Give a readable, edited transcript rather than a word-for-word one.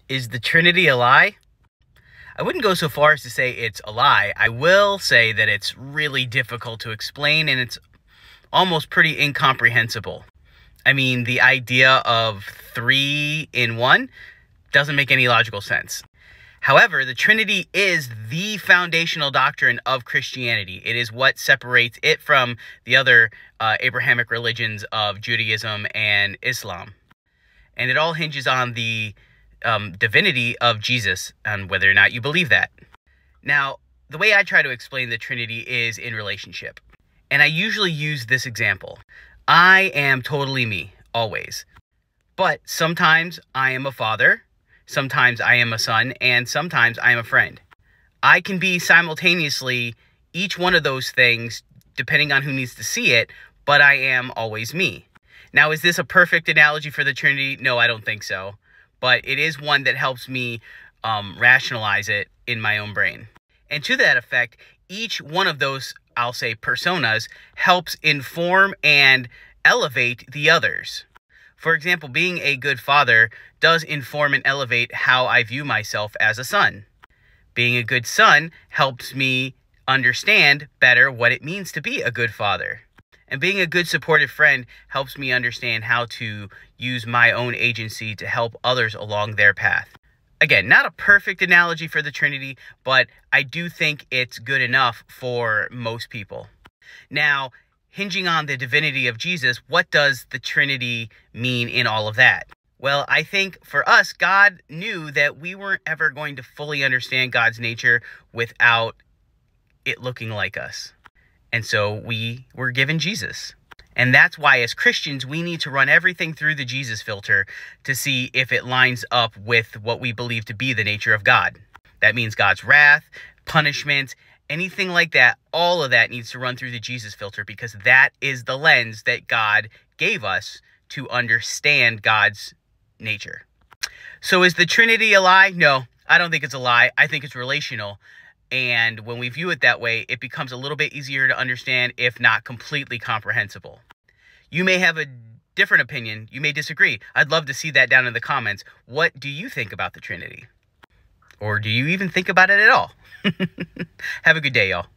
Is the Trinity a lie? I wouldn't go so far as to say it's a lie. I will say that it's really difficult to explain and it's almost pretty incomprehensible. I mean, the idea of three in one doesn't make any logical sense. However, the Trinity is the foundational doctrine of Christianity. It is what separates it from the other Abrahamic religions of Judaism and Islam. And it all hinges on the divinity of Jesus and whether or not you believe that. Now, the way I try to explain the Trinity is in relationship. And I usually use this example. I am totally me, always. But sometimes I am a father, sometimes I am a son, and sometimes I am a friend. I can be simultaneously each one of those things depending on who needs to see it, but I am always me. Now, is this a perfect analogy for the Trinity? No, I don't think so. But it is one that helps me rationalize it in my own brain. And to that effect, each one of those, I'll say, personas helps inform and elevate the others. For example, being a good father does inform and elevate how I view myself as a son. Being a good son helps me understand better what it means to be a good father. And being a good supportive friend helps me understand how to use my own agency to help others along their path. Again, not a perfect analogy for the Trinity, but I do think it's good enough for most people. Now, hinging on the divinity of Jesus, what does the Trinity mean in all of that? Well, I think for us, God knew that we weren't ever going to fully understand God's nature without it looking like us. And so we were given Jesus. And that's why as Christians, we need to run everything through the Jesus filter to see if it lines up with what we believe to be the nature of God. That means God's wrath, punishment, anything like that. All of that needs to run through the Jesus filter because that is the lens that God gave us to understand God's nature. So is the Trinity a lie? No, I don't think it's a lie. I think it's relational. And when we view it that way, it becomes a little bit easier to understand, if not completely comprehensible. You may have a different opinion. You may disagree. I'd love to see that down in the comments. What do you think about the Trinity? Or do you even think about it at all? Have a good day, y'all.